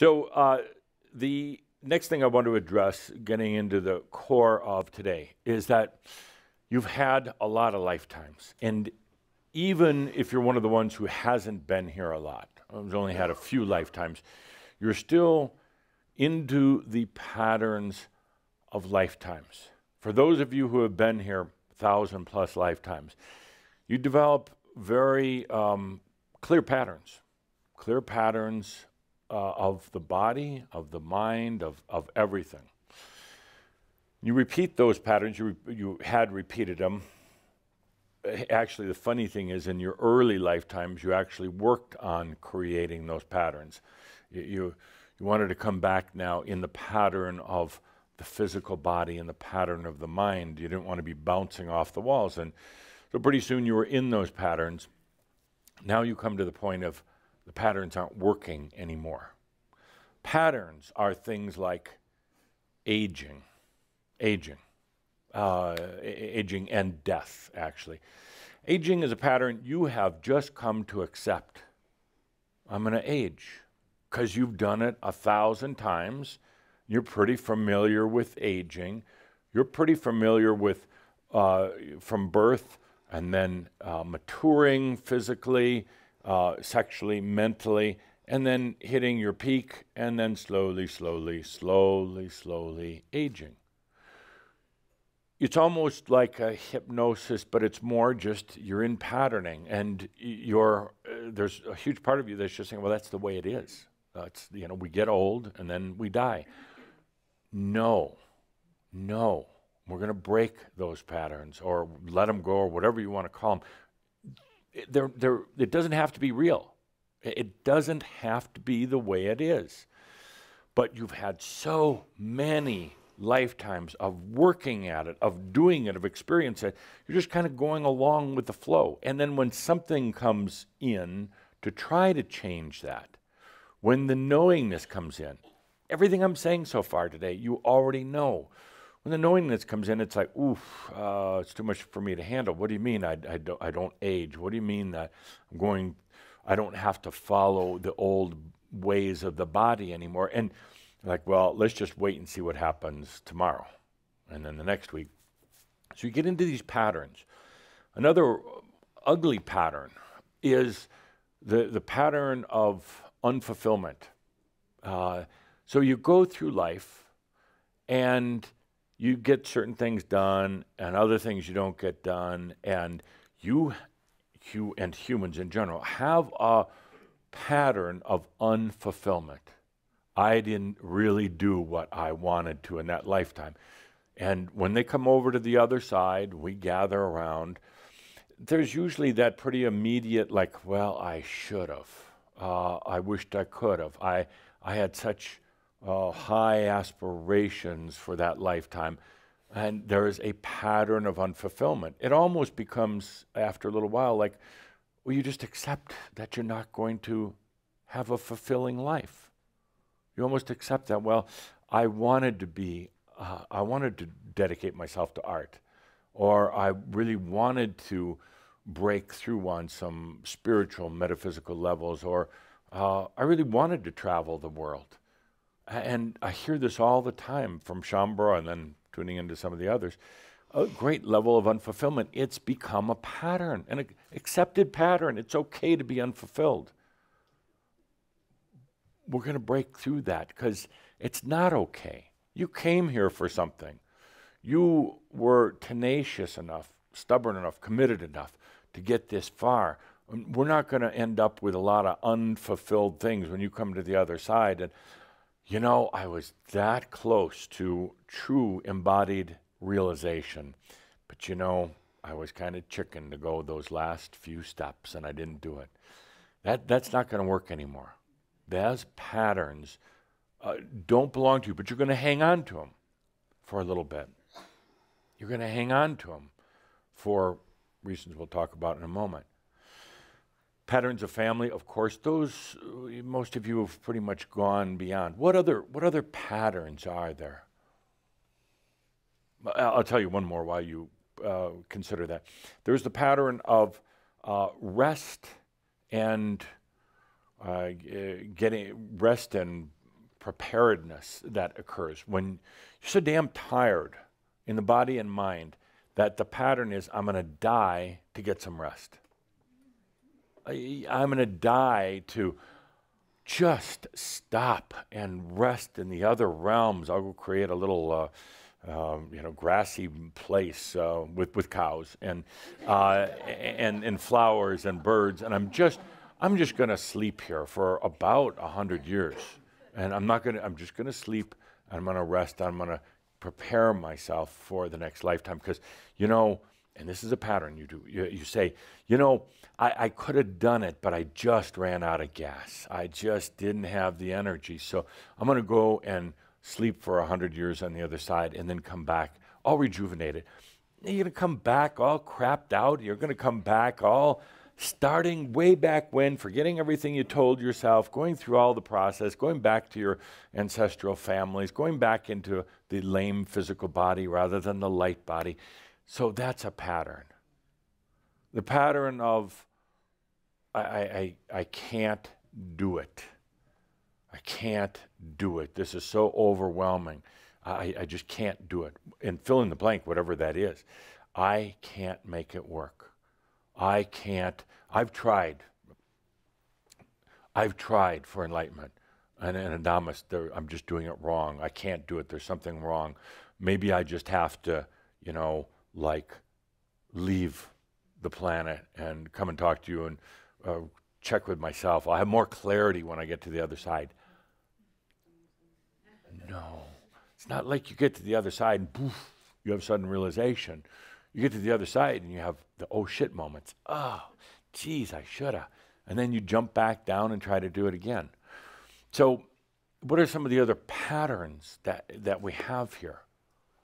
So the next thing I want to address, getting into the core of today, is that you've had a lot of lifetimes. And even if you're one of the ones who hasn't been here a lot, who's only had a few lifetimes, you're still into the patterns of lifetimes. For those of you who have been here 1,000+ lifetimes, you develop very clear patterns of the body, of the mind, of everything. You repeat those patterns, you had repeated them. Actually, the funny thing is, in your early lifetimes, you actually worked on creating those patterns. You wanted to come back now in the pattern of the physical body and the pattern of the mind. You didn't want to be bouncing off the walls. And so pretty soon you were in those patterns. Now you come to the point of the patterns aren't working anymore. Patterns are things like aging and death, actually. Aging is a pattern you have just come to accept. I'm going to age because you've done it 1,000 times. You're pretty familiar with aging. You're pretty familiar with from birth and then maturing physically, sexually, mentally, and then hitting your peak, and then slowly aging. It's almost like a hypnosis, but it's more just you're in patterning, and there's a huge part of you that's just saying, well, that's the way it is. We get old and then we die. No, we're going to break those patterns or let them go or whatever you want to call them. It doesn't have to be real. It doesn't have to be the way it is. But you've had so many lifetimes of working at it, of doing it, of experiencing it. You're just kind of going along with the flow. And then when something comes in to try to change that, when the knowingness comes in, everything I'm saying so far today, you already know. When the knowingness comes in, it's like, oof, it's too much for me to handle. What do you mean I don't age? What do you mean that I don't have to follow the old ways of the body anymore? And like, well, let's just wait and see what happens tomorrow and then the next week. So you get into these patterns. Another ugly pattern is the pattern of unfulfillment. So you go through life and you get certain things done and other things you don't get done, and you and humans in general have a pattern of unfulfillment. I didn't really do what I wanted to in that lifetime. And when they come over to the other side, we gather around. There's usually that pretty immediate, like, well, I should have. I wished I could have. I had such high aspirations for that lifetime. And there is a pattern of unfulfillment. It almost becomes, after a little while, like, well, you just accept that you're not going to have a fulfilling life. You almost accept that, well, I wanted to dedicate myself to art, or I really wanted to break through on some spiritual, metaphysical levels, or I really wanted to travel the world. And I hear this all the time from Shambhala and then tuning into some of the others. A great level of unfulfillment. It's become a pattern, an accepted pattern. It's okay to be unfulfilled. We're going to break through that because it's not okay. You came here for something. You were tenacious enough, stubborn enough, committed enough to get this far. We're not going to end up with a lot of unfulfilled things when you come to the other side. And, I was that close to true embodied realization. But, I was kind of chicken to go those last few steps, and I didn't do it. That's not going to work anymore. Those patterns don't belong to you, but you're going to hang on to them for a little bit. You're going to hang on to them for reasons we'll talk about in a moment. Patterns of family, of course, those most of you have pretty much gone beyond. What other patterns are there? I'll tell you one more while you consider that. There's the pattern of rest and getting rest and preparedness that occurs when you're so damn tired in the body and mind that the pattern is, I'm going to die to get some rest. I'm going to die to just stop and rest in the other realms. I'll go create a little, grassy place with cows and flowers and birds, and I'm just going to sleep here for about 100 years, and I'm just going to sleep. I'm going to rest. I'm going to prepare myself for the next lifetime, because and this is a pattern you do. You say, I could have done it, but I just ran out of gas. I just didn't have the energy. So I'm going to go and sleep for 100 years on the other side and then come back all rejuvenated. You're going to come back all crapped out. You're going to come back all starting way back when, forgetting everything you told yourself, going through all the process, going back to your ancestral families, going back into the lame physical body rather than the light body. So that's a pattern. The pattern of, I can't do it. I can't do it. This is so overwhelming. I just can't do it. And fill in the blank, whatever that is. I can't make it work. I can't. I've tried for enlightenment. And Adamus, I'm just doing it wrong. I can't do it. There's something wrong. Maybe I just have to, leave the planet and come and talk to you and check with myself. I'll have more clarity when I get to the other side. No. It's not like you get to the other side and poof, you have sudden realization. You get to the other side and you have the oh shit moments. Oh, geez, I shoulda. And then you jump back down and try to do it again. So what are some of the other patterns that we have here?